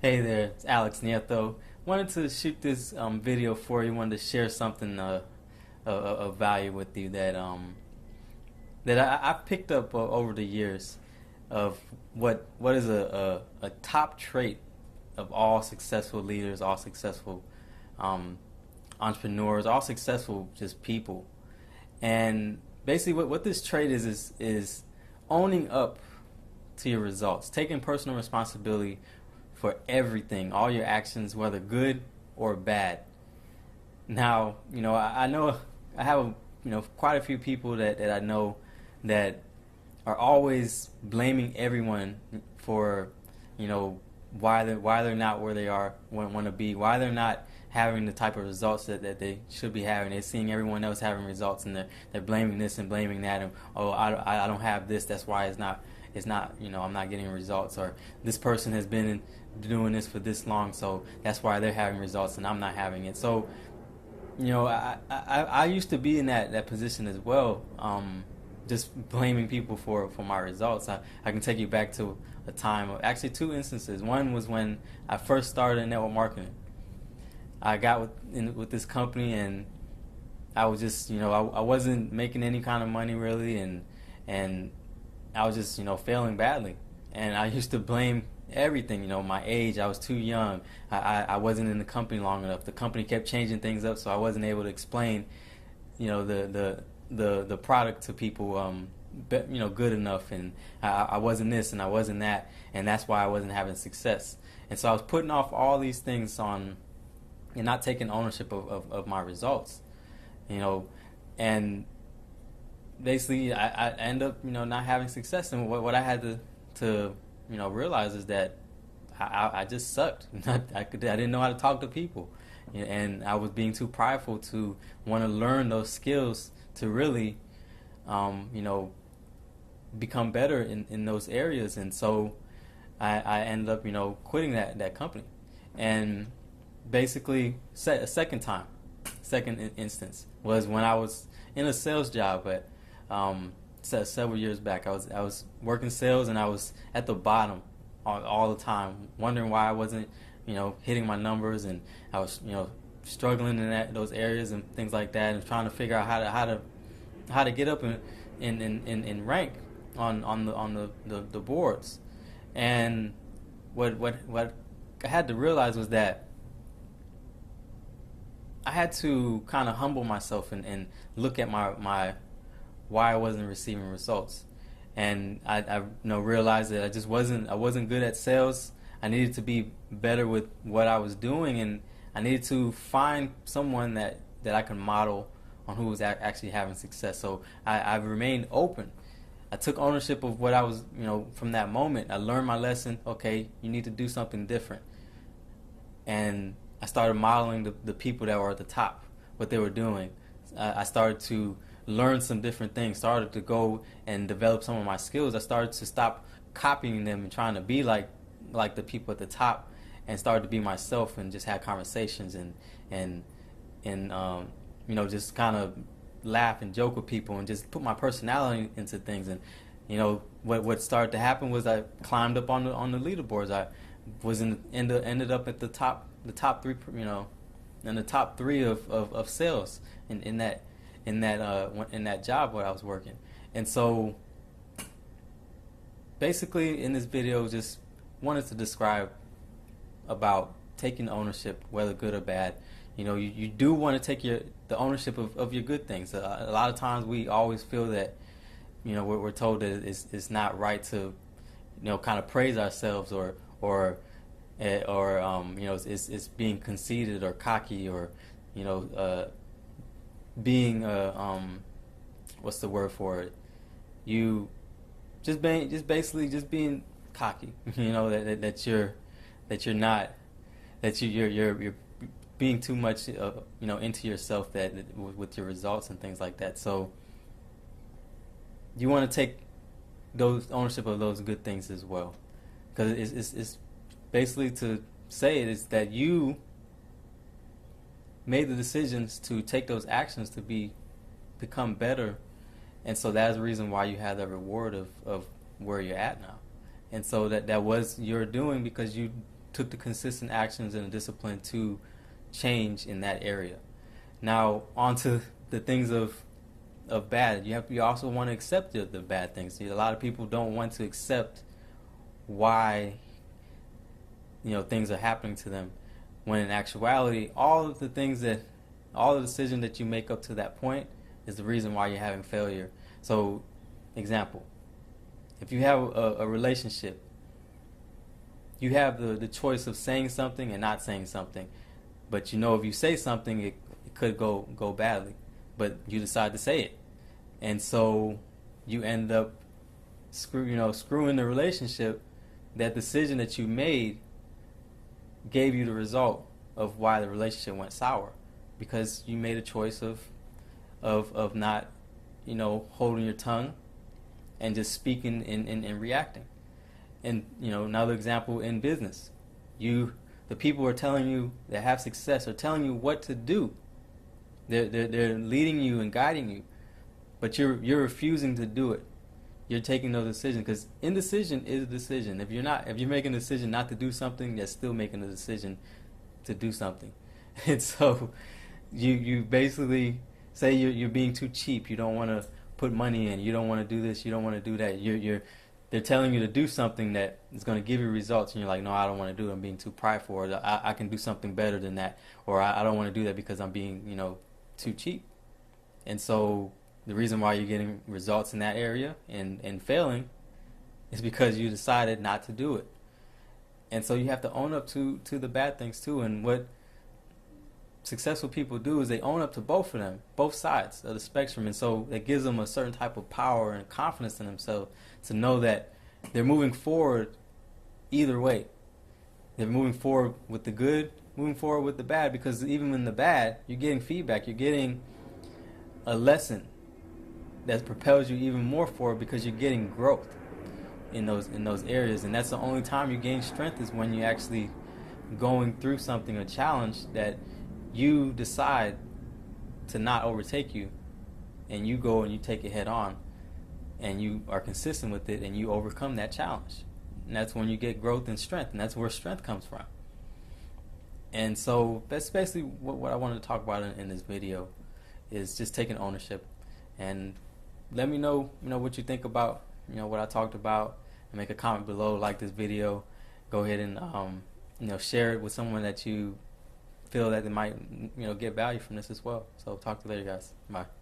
Hey there, it's Alex Nieto. Wanted to shoot this video for you. Wanted to share something of value with you that I've picked up over the years of what is a top trait of all successful leaders, all successful um, entrepreneurs, all successful just people. And basically, what this trait is owning up to your results, taking personal responsibility for everything, all your actions, whether good or bad. Now, I know I have quite a few people that I know that are always blaming everyone for why they're not where they are want to be, why they're not having the type of results that they should be having. They're seeing everyone else having results, and they're blaming this and blaming that, and I don't have this, that's why it's not I'm not getting results, or this person has been doing this for this long, so that's why they're having results and I'm not having it. So I used to be in that position as well, just blaming people for my results. I can take you back to a time of actually two instances. One was when I first started in network marketing. I got with this company, and I was just I wasn't making any kind of money really, and I was just failing badly, and I used to blame everything. My age, I was too young. I wasn't in the company long enough. The company kept changing things up, so I wasn't able to explain the product to people good enough, and I wasn't this and I wasn't that, and that's why I wasn't having success. And so I was putting off all these things on and not taking ownership of my results, and basically I end up not having success. And what I had to realize is that I just sucked. I didn't know how to talk to people, and I was being too prideful to want to learn those skills to really become better in those areas. And so I ended up quitting that company. And basically a second instance was when I was in a sales job at several years back. I was working sales, and I was at the bottom all the time, wondering why I wasn't hitting my numbers, and I was struggling in those areas and things like that, and trying to figure out how to get up in rank on the boards. And what I had to realize was that I had to kind of humble myself and look at my why I wasn't receiving results. And I realized that I wasn't good at sales. I needed to be better with what I was doing, and I needed to find someone that I could model on who was actually having success. So I remained open. I took ownership of what I was, from that moment. I learned my lesson. Okay, you need to do something different. And I started modeling the people that were at the top, what they were doing. I started to learn some different things, started to go and develop some of my skills. I started to stop copying them and trying to be like the people at the top, and started to be myself and just have conversations and just kind of laugh and joke with people and just put my personality into things. And what started to happen was I climbed up on the leaderboards. I was ended up at the top three, in the top three of sales in that job where I was working. And so basically in this video, just wanted to describe about taking ownership, whether good or bad. You do want to take the ownership of your good things. A lot of times we always feel that we're told that it's not right to kind of praise ourselves, or it's being conceited or cocky, or being what's the word for it? You basically being cocky. You're being too much into yourself with your results and things like that. So you want to take those ownership of those good things as well, because it's basically to say it is that you made the decisions to take those actions to become better, and so that's the reason why you have the reward of where you're at now. And so that was your doing because you took the consistent actions and the discipline to change in that area. Now, on to the things of bad. You also want to accept the bad things. A lot of people don't want to accept why things are happening to them, when in actuality all the decisions that you make up to that point is the reason why you're having failure. So, example, if you have a relationship, you have the choice of saying something and not saying something. But if you say something, it could go badly. But you decide to say it. And so you end up screwing the relationship. That decision that you made gave you the result of why the relationship went sour. Because you made a choice of not, holding your tongue and just speaking and reacting. And another example in business, the people who are telling you that have success are telling you what to do. They're leading you and guiding you, but you're refusing to do it. You're taking no decision, because indecision is a decision. If you're making a decision not to do something, you're still making a decision to do something. And so you basically say you're being too cheap. You don't want to put money in. You don't want to do this. You don't want to do that. They're telling you to do something that is going to give you results, and you're like, no, I don't want to do it. I'm being too prideful. Or I can do something better than that. Or I don't want to do that because I'm being, too cheap. And so the reason why you're getting results in that area and failing is because you decided not to do it. And so you have to own up to the bad things too. And what successful people do is they own up to both of them, both sides of the spectrum. And so it gives them a certain type of power and confidence in themselves to know that they're moving forward either way. They're moving forward with the good, moving forward with the bad, because even in the bad, you're getting feedback. You're getting a lesson that propels you even more forward, because you're getting growth in those areas. And that's the only time you gain strength, is when you're actually going through something, a challenge that you decide to not overtake you, and you go and you take it head on, and you are consistent with it, and you overcome that challenge. And that's when you get growth and strength, and that's where strength comes from. And so that's basically what I wanted to talk about in this video, is just taking ownership. And let me know, what you think about, what I talked about, and make a comment below. Like this video, go ahead and share it with someone that you feel that they might, get value from this as well. So talk to you later, guys. Bye.